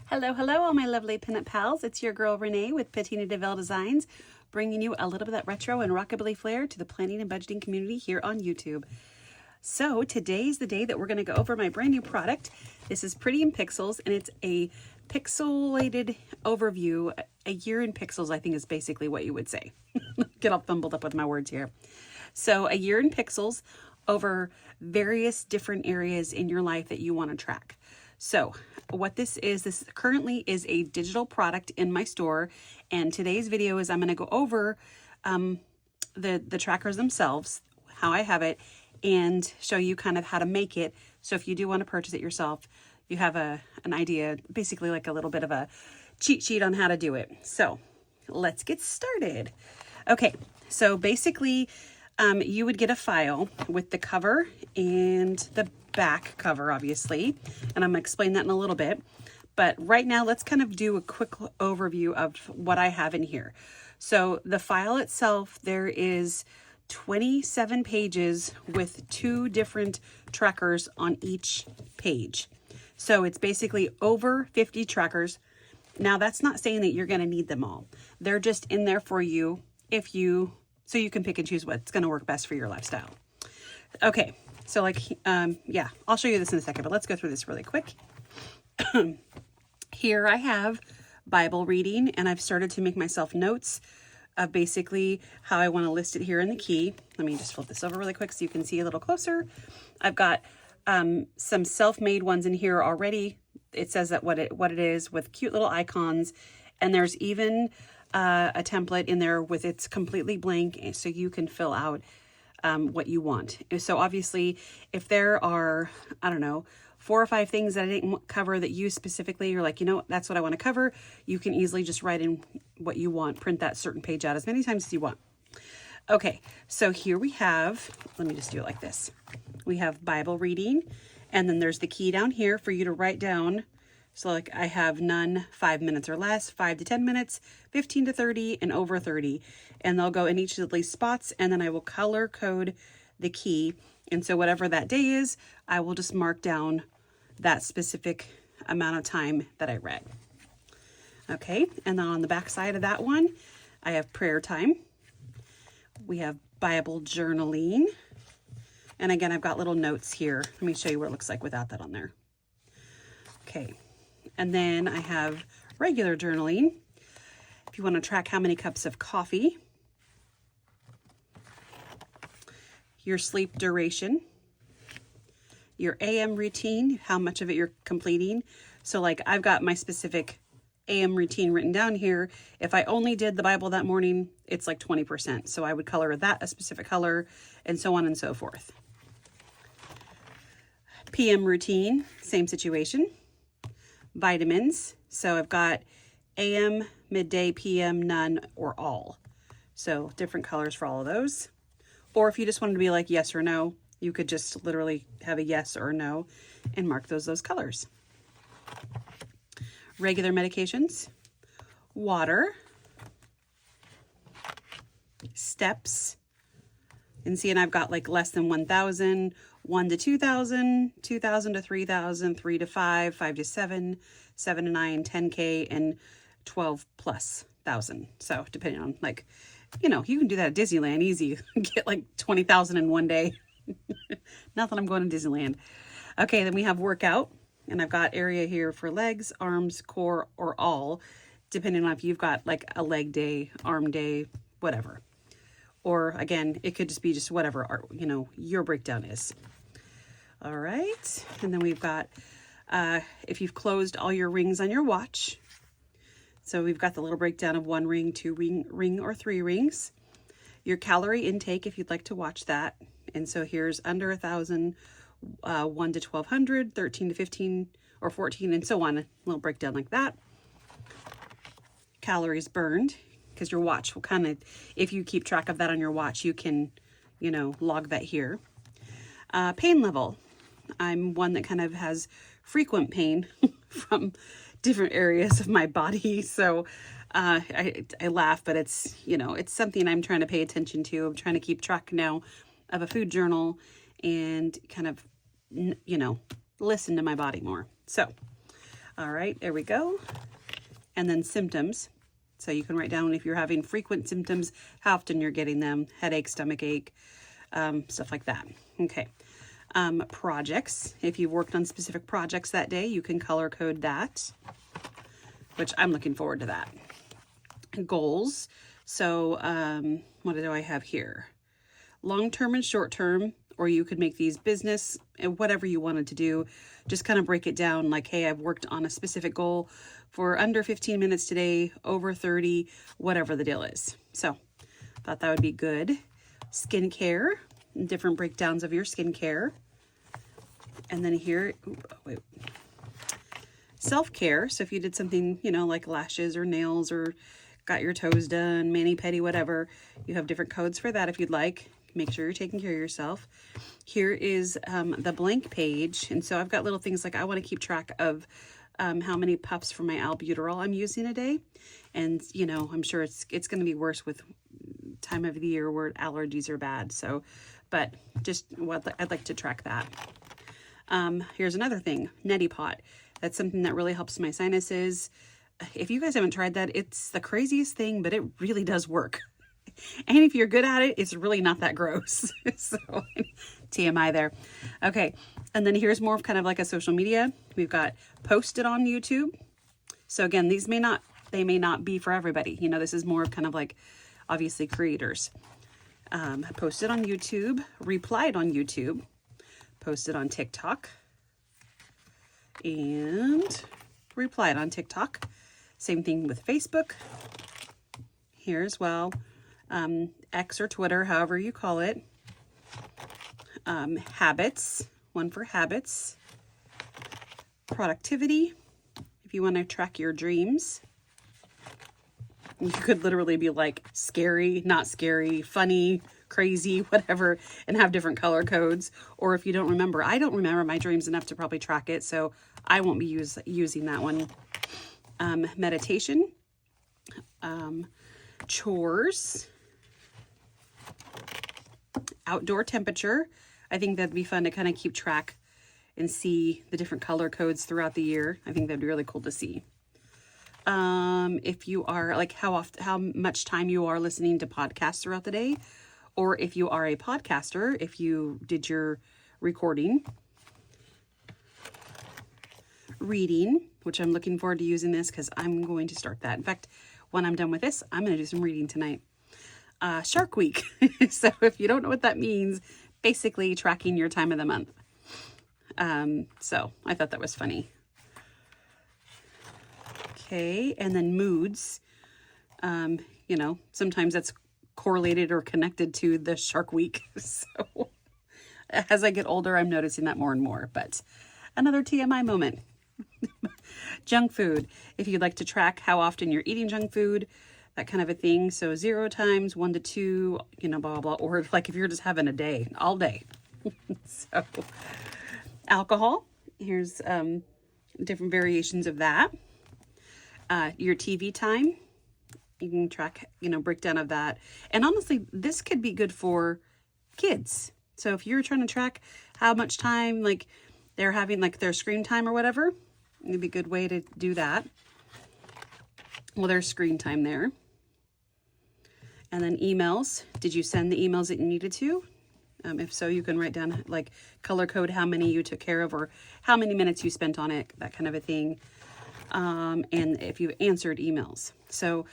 Hello, hello, all my lovely pinup pals. It's your girl Renee with Patina DeVille Designs, bringing you a little bit of that retro and rockabilly flair to the planning and budgeting community here on YouTube. So today's the day that we're going to go over my brand new product. This is Pretty in Pixels, and it's a pixelated overview. A year in pixels, I think, is basically what you would say. Get all fumbled up with my words here. So a year in pixels over various different areas in your life that you want to track. So what this currently is a digital product in my store, and today's video is I'm going to go over the trackers themselves, how I have it, and show you kind of how to make it. So if you do want to purchase it yourself, you have an idea, basically like a little bit of a cheat sheet on how to do it. So let's get started. Okay, so basically you would get a file with the cover and the back cover, obviously, and I'm going to explain that in a little bit. But right now, let's kind of do a quick overview of what I have in here. So the file itself, there is 27 pages with 2 different trackers on each page. So it's basically over 50 trackers. Now, that's not saying that you're going to need them all. They're just in there for you so you can pick and choose what's going to work best for your lifestyle. Okay, so yeah, I'll show you this in a second, but let's go through this really quick. Here I have Bible reading, and I've started to make myself notes of basically how I want to list it here in the key. Let me just flip this over really quick so you can see a little closer. I've got some self-made ones in here already. It says that what it is with cute little icons, and there's even a template in there with it's completely blank, so you can fill out what you want. So obviously, if there are, I don't know, 4 or 5 things that I didn't cover that you specifically, you're like, that's what I want to cover, you can easily just write in what you want, print that certain page out as many times as you want. Okay, so here we have, let me just do it like this. We have Bible reading, and then there's the key down here for you to write down. So like I have none, 5 minutes or less, 5 to 10 minutes, 15 to 30, and over 30. And they'll go in each of these spots, and then I will color code the key. And so whatever that day is, I will just mark down that specific amount of time that I read. Okay, and then on the back side of that one, I have prayer time. We have Bible journaling. And again, I've got little notes here. Let me show you what it looks like without that on there. Okay. And then I have regular journaling. If you want to track how many cups of coffee, your sleep duration, your AM routine, how much of it you're completing. So like I've got my specific AM routine written down here. If I only did the Bible that morning, it's like 20%. So I would color that a specific color, and so on and so forth. PM routine, same situation. Vitamins. So I've got AM, midday, PM, none, or all. So different colors for all of those. Or if you just wanted to be like yes or no, you could just literally have a yes or a no and mark those colors. Regular medications, water, steps, and see, and I've got like less than 1,000, 1 to 2,000, 2,000 to 3,000, 3 to 5, 5 to 7, 7 to 9, 10K, and 12 plus thousand. So depending on you can do that at Disneyland easy. Get like 20,000 in one day. Not that I'm going to Disneyland. Okay, then we have workout, and I've got area here for legs, arms, core, or all, depending on if you've got like a leg day, arm day, whatever. Or again, it could just be just whatever, your breakdown is. All right. And then we've got, if you've closed all your rings on your watch. So we've got the little breakdown of 1 ring, 2 ring, or 3 rings. Your calorie intake, if you'd like to watch that. And so here's under 1,000, 1 to 1,200, 13 to 15, or 14, and so on. A little breakdown like that. Calories burned, because your watch will kind of, if you keep track of that on your watch, you can, log that here. Pain level. I'm one that kind of has frequent pain from different areas of my body. So I laugh, but it's, it's something I'm trying to pay attention to. I'm trying to keep track now of a food journal and kind of, listen to my body more. So All right, there we go. And then symptoms. So you can write down if you're having frequent symptoms, how often you're getting them, headache, stomach ache, stuff like that. Okay. Projects. If you've worked on specific projects that day, you can color code that, which I'm looking forward to that. Goals. So what do I have here? Long-term and short-term, or you could make these business and whatever you wanted to do. Just kind of break it down like, hey, I've worked on a specific goal for under 15 minutes today, over 30, whatever the deal is. So thought that would be good. Skincare, different breakdowns of your skincare. And then here, self-care. So if you did something, you know, like lashes or nails or got your toes done, mani-pedi, whatever, you have different codes for that if you'd like. Make sure you're taking care of yourself. Here is the blank page. And so I've got little things like I want to keep track of how many puffs for my albuterol I'm using a day. And, you know, I'm sure it's going to be worse with time of the year where allergies are bad. So, but just what I'd like to track that. Here's another thing, neti pot. That's something that really helps my sinuses. If you guys haven't tried that, it's the craziest thing, but it really does work. And if you're good at it, it's really not that gross. So TMI there. Okay. And then here's more of kind of like a social media. We've got posted on YouTube. So again, they may not be for everybody. You know, this is more of kind of like obviously creators. Posted on YouTube, replied on YouTube, posted on TikTok, and replied on TikTok. Same thing with Facebook. Here as well. X or Twitter, however you call it. Habits, one for habits. Productivity, if you want to track your dreams. You could literally be like scary, not scary, funny, crazy, whatever, and have different color codes. Or if you don't remember, I don't remember my dreams enough to probably track it, so I won't be using that one. Meditation, chores, outdoor temperature. I think that'd be fun to kind of keep track and see the different color codes throughout the year. I think that'd be really cool to see. If you are like how much time you are listening to podcasts throughout the day, or if you are a podcaster, if you did your recording. Reading, which I'm looking forward to using this because I'm going to start that. In fact, when I'm done with this, I'm going to do some reading tonight. Shark Week. So if you don't know what that means, basically tracking your time of the month. So I thought that was funny. Okay, and then moods. You know, sometimes that's correlated or connected to the Shark Week. So as I get older, I'm noticing that more and more. But another TMI moment. Junk food. If you'd like to track how often you're eating junk food, that kind of a thing. So 0 times, 1 to 2, you know, blah, blah, blah. Or like if you're just having a day, all day. So alcohol. Here's different variations of that. Your TV time. You can track, you know, breakdown of that. And honestly, this could be good for kids. So if you're trying to track how much time, like, they're having, like, their screen time or whatever, it'd be a good way to do that. Well, there's screen time there. And then emails. Did you send the emails that you needed to? If so, you can write down, like, color code how many you took care of or how many minutes you spent on it, that kind of a thing. And if you've answered emails. So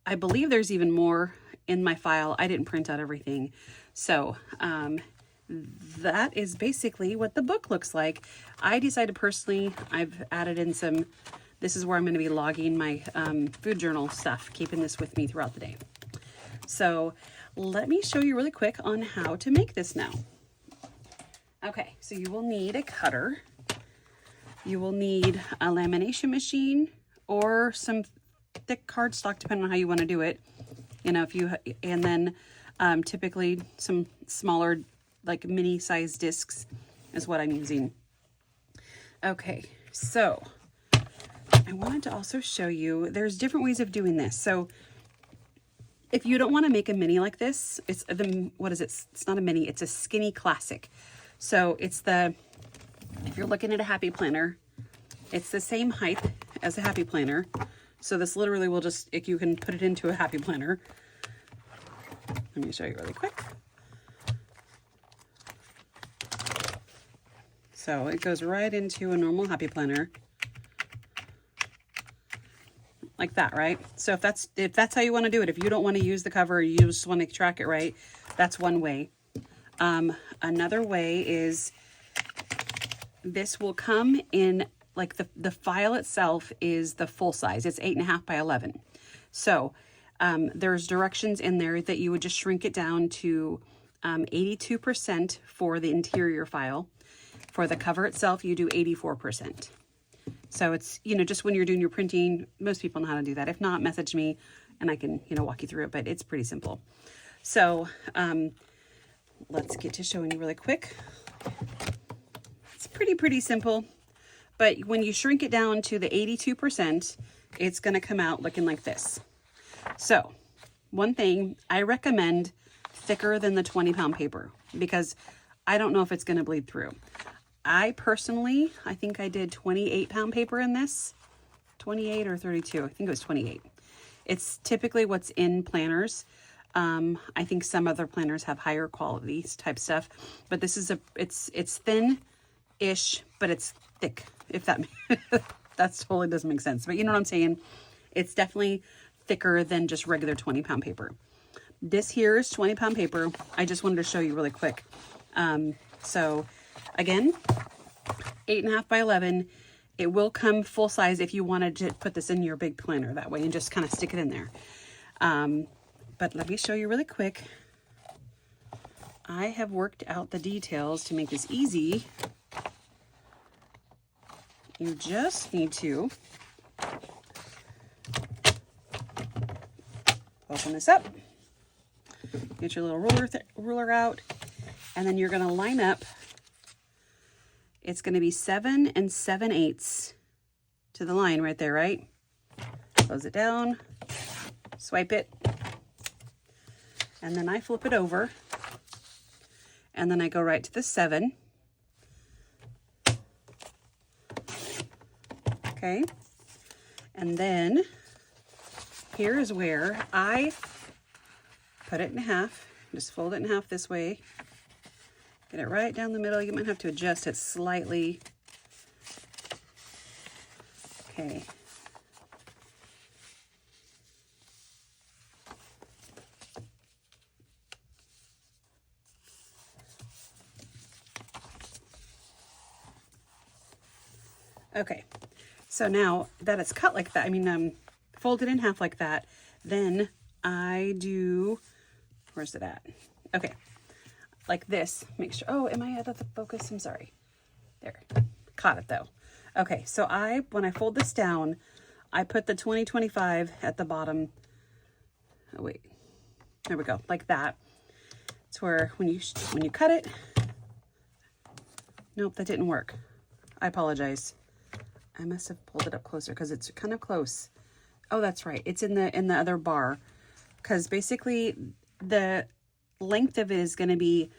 I believe there's even more in my file. I didn't print out everything. So that is basically what the book looks like. I decided personally, I've added in some, this is where I'm going to be logging my food journal stuff, keeping this with me throughout the day. So let me show you really quick on how to make this now. Okay, so you will need a cutter. You will need a lamination machine or some thick cardstock, depending on how you want to do it. You know, if you, and then typically some smaller, like mini size discs is what I'm using. Okay, so I wanted to also show you, there's different ways of doing this. So if you don't want to make a mini like this, it's the, what is it? It's not a mini, it's a skinny classic. So it's the, if you're looking at a happy planner, It's the same height as a happy planner. So this literally will just, if you can put it into a happy planner. Let me show you really quick. So it goes right into a normal happy planner. Like that, right? So if that's how you want to do it, if you don't want to use the cover, you just want to track it right, that's one way. Another way is this will come in, like the file itself is the full size. It's 8.5 by 11. So there's directions in there that you would just shrink it down to 82% for the interior file. For the cover itself, you do 84%. So it's, you know, just when you're doing your printing, most people know how to do that. If not, message me and I can, you know, walk you through it, but it's pretty simple. So let's get to showing you really quick. It's pretty simple, but when you shrink it down to the 82%, it's going to come out looking like this. So one thing, I recommend thicker than the 20-pound paper because I don't know if it's going to bleed through. I personally, I think I did 28-pound paper in this, 28 or 32. I think it was 28. It's typically what's in planners. I think some other planners have higher quality type stuff, but this is it's thin-ish, but it's thick. If that that totally doesn't make sense, but you know what I'm saying. It's definitely thicker than just regular 20-pound paper. This here is 20-pound paper. I just wanted to show you really quick. So again, 8.5 by 11. It will come full size if you wanted to put this in your big planner that way and just kind of stick it in there. But let me show you really quick. I have worked out the details to make this easy. You just need to open this up, get your little ruler out, and then you're going to line up. It's going to be 7 7/8 to the line right there, right? Close it down, swipe it, and then I flip it over, and then I go right to the 7. Okay, and then here is where I put it in half. Just fold it in half this way. Get it right down the middle. You might have to adjust it slightly. Okay. Okay. So now that it's cut like that, folded in half like that, then I do, where's it at? Okay. Like this, make sure, oh, am I out of the focus? I'm sorry. There, caught it though. Okay, so when I fold this down, I put the 2025 at the bottom. Oh wait, there we go, like that. It's where when you cut it, nope, that didn't work. I apologize. I must have pulled it up closer because it's kind of close. Oh, that's right, it's in the other bar, because basically the length of it is going to be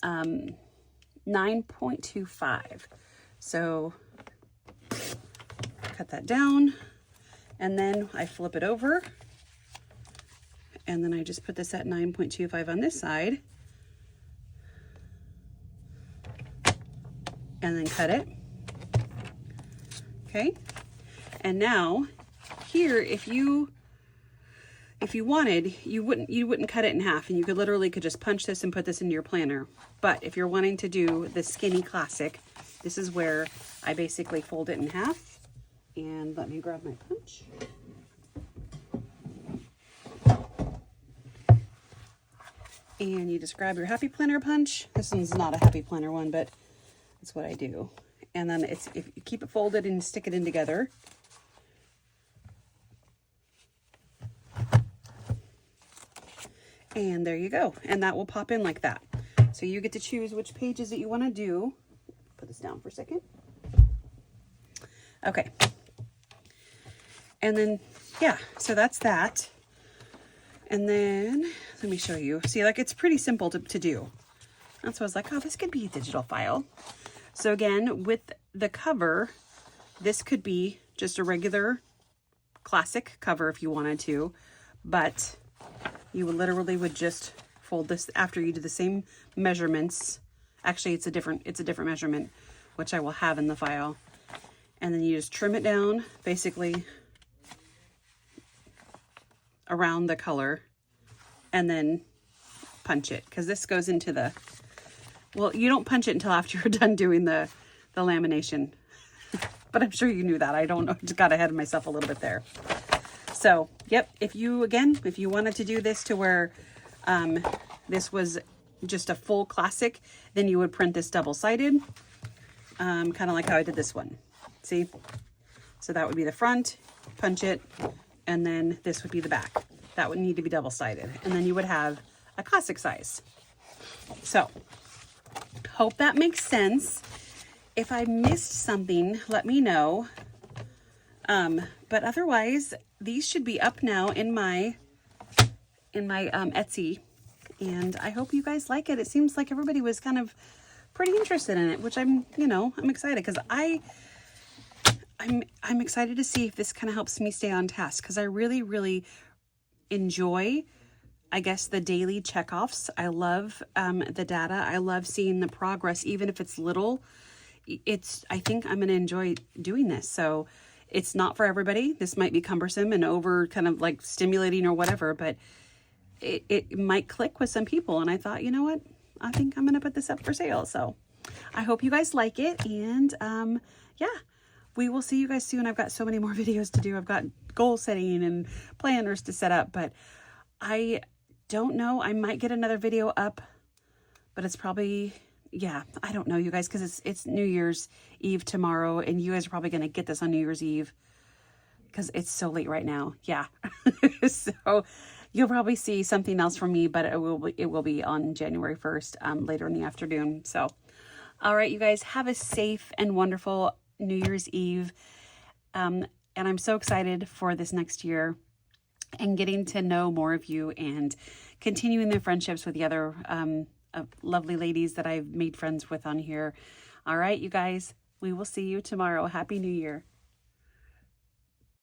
9.25. So cut that down, and then I flip it over, and then I just put this at 9.25 on this side, and then cut it. Okay, and now here, if you wanted, you wouldn't cut it in half, and you could literally just punch this and put this into your planner. But if you're wanting to do the skinny classic, this is where I basically fold it in half. And let me grab my punch. And you just grab your happy planner punch. This one's not a happy planner one, but that's what I do. And then if you keep it folded and stick it in together. And there you go. And that will pop in like that. So you get to choose which pages that you want to do. Put this down for a second. Okay. And then, yeah, so that's that. And then, let me show you. See, like, it's pretty simple to do. That's why I was like, oh, this could be a digital file. So again, with the cover, this could be just a regular classic cover if you wanted to, but you would literally would just fold this after you do the same measurements. Actually, it's a different measurement, which I will have in the file. And then you just trim it down basically around the color and then punch it, because this goes into the, well, you don't punch it until after you're done doing the lamination. But I'm sure you knew that. I don't know, just got ahead of myself a little bit there. So, yep, if you wanted to do this to where this was just a full classic, then you would print this double-sided, kind of like how I did this one. See? So that would be the front, punch it, and then this would be the back. That would need to be double-sided. And then you would have a classic size. So, hope that makes sense. If I missed something, let me know. But otherwise, these should be up now in my Etsy, and I hope you guys like it. It seems like everybody was kind of pretty interested in it, which I'm excited, because I'm excited to see if this kind of helps me stay on task, because I really, really enjoy, I guess, the daily checkoffs. I love the data. I love seeing the progress, even if it's little. I think I'm going to enjoy doing this. So it's not for everybody. This might be cumbersome and over kind of like stimulating or whatever, but it might click with some people. And I thought, you know what? I think I'm going to put this up for sale. So I hope you guys like it. And yeah, we will see you guys soon. I've got so many more videos to do. I've got goal setting and planners to set up, but I don't know. I might get another video up, but it's probably, yeah, I don't know, you guys, because it's New Year's Eve tomorrow, and you guys are probably going to get this on New Year's Eve because it's so late right now. Yeah. So you'll probably see something else from me, but it will be on January 1st, later in the afternoon. So, all right, you guys, have a safe and wonderful New Year's Eve. And I'm so excited for this next year and getting to know more of you and continuing the friendships with the other lovely ladies that I've made friends with on here. All right, you guys, we will see you tomorrow. Happy New Year.